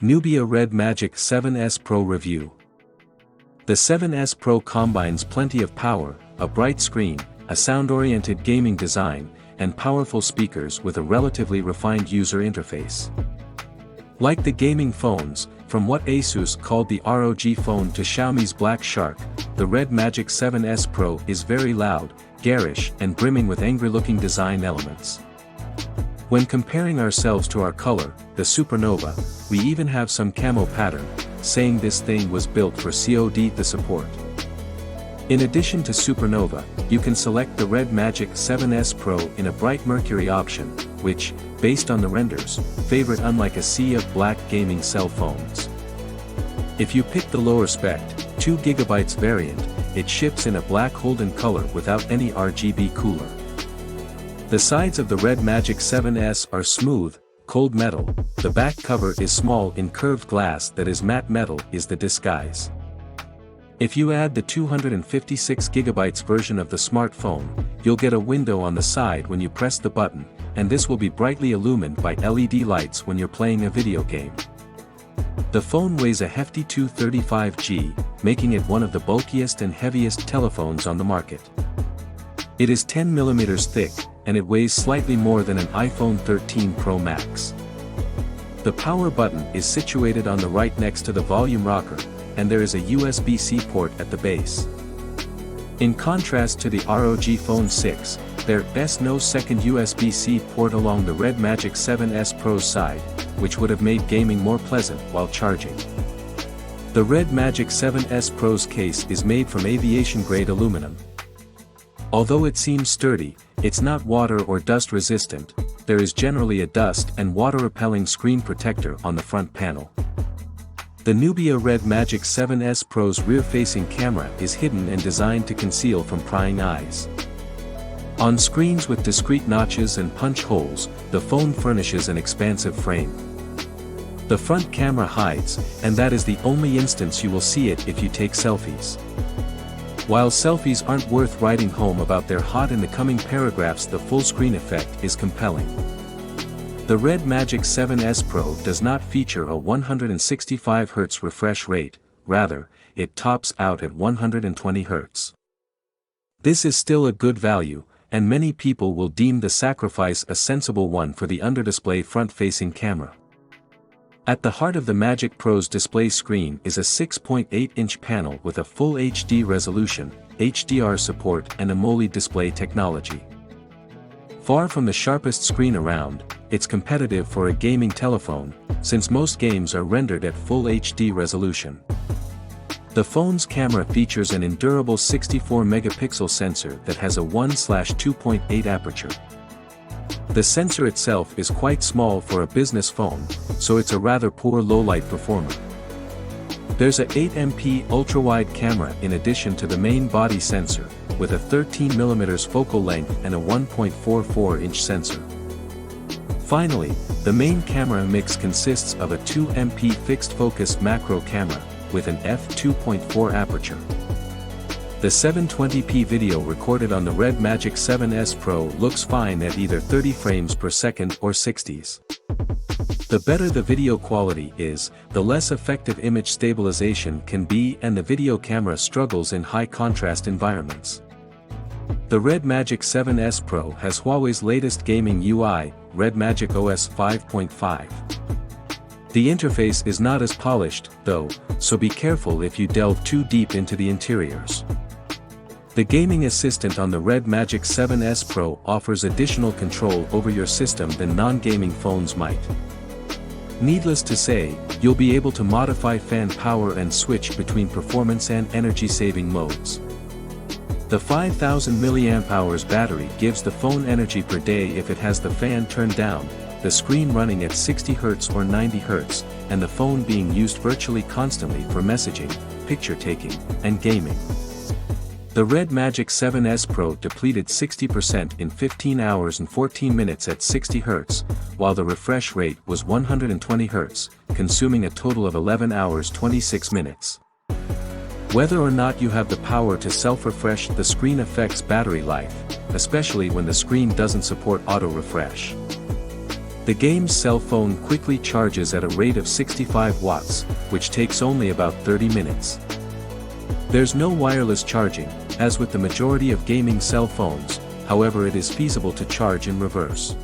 Nubia Red Magic 7S Pro Review. The 7S Pro combines plenty of power, a bright screen, a sound-oriented gaming design, and powerful speakers with a relatively refined user interface. Like the gaming phones, from what Asus called the ROG phone to Xiaomi's Black Shark, the Red Magic 7S Pro is very loud, garish, and brimming with angry-looking design elements. When comparing ourselves to our color, the Supernova, we even have some camo pattern, saying this thing was built for COD the support. In addition to Supernova, you can select the Red Magic 7S Pro in a bright mercury option, which, based on the renders, favorite unlike a sea of black gaming cell phones. If you pick the lower spec, 2GB variant, it ships in a black Holden color without any RGB cooler. The sides of the Red Magic 7S are smooth, cold metal, the back cover is small in curved glass that is matte metal is the disguise. If you add the 256GB version of the smartphone, you'll get a window on the side when you press the button, and this will be brightly illumined by LED lights when you're playing a video game. The phone weighs a hefty 235g, making it one of the bulkiest and heaviest telephones on the market. It is 10mm thick, and it weighs slightly more than an iPhone 13 Pro Max. The power button is situated on the right next to the volume rocker, and there is a USB-C port at the base. In contrast to the ROG Phone 6, there is no second USB-C port along the Red Magic 7S Pro's side, which would have made gaming more pleasant while charging. The Red Magic 7S Pro's case is made from aviation-grade aluminum. Although it seems sturdy, it's not water or dust resistant, there is generally a dust and water-repelling screen protector on the front panel. The Nubia Red Magic 7S Pro's rear-facing camera is hidden and designed to conceal from prying eyes. On screens with discrete notches and punch holes, the phone furnishes an expansive frame. The front camera hides, and that is the only instance you will see it if you take selfies. While selfies aren't worth writing home about, they're hot in the coming paragraphs. The full screen effect is compelling. The Red Magic 7S Pro does not feature a 165Hz refresh rate, rather, it tops out at 120Hz. This is still a good value, and many people will deem the sacrifice a sensible one for the underdisplay front-facing camera. At the heart of the Magic Pro's display screen is a 6.8-inch panel with a full HD resolution, HDR support and AMOLED display technology. Far from the sharpest screen around, it's competitive for a gaming telephone, since most games are rendered at full HD resolution. The phone's camera features an endurable 64-megapixel sensor that has a 1/2.8 aperture. The sensor itself is quite small for a business phone, so it's a rather poor low-light performer. There's a 8MP ultra-wide camera in addition to the main body sensor, with a 13mm focal length and a 1.44-inch sensor. Finally, the main camera mix consists of a 2MP fixed-focus macro camera, with an f2.4 aperture. The 720p video recorded on the Red Magic 7S Pro looks fine at either 30 frames per second or 60s. The better the video quality is, the less effective image stabilization can be, and the video camera struggles in high-contrast environments. The Red Magic 7S Pro has Huawei's latest gaming UI, Red Magic OS 5.5. The interface is not as polished, though, so be careful if you delve too deep into the interiors. The gaming assistant on the Red Magic 7S Pro offers additional control over your system than non-gaming phones might. Needless to say, you'll be able to modify fan power and switch between performance and energy-saving modes. The 5000 mAh battery gives the phone energy per day if it has the fan turned down, the screen running at 60Hz or 90Hz, and the phone being used virtually constantly for messaging, picture-taking, and gaming. The Red Magic 7S Pro depleted 60% in 15 hours and 14 minutes at 60Hz, while the refresh rate was 120Hz, consuming a total of 11 hours 26 minutes. Whether or not you have the power to self-refresh, the screen affects battery life, especially when the screen doesn't support auto-refresh. The game's cell phone quickly charges at a rate of 65 watts, which takes only about 30 minutes. There's no wireless charging, as with the majority of gaming cell phones, however it is feasible to charge in reverse.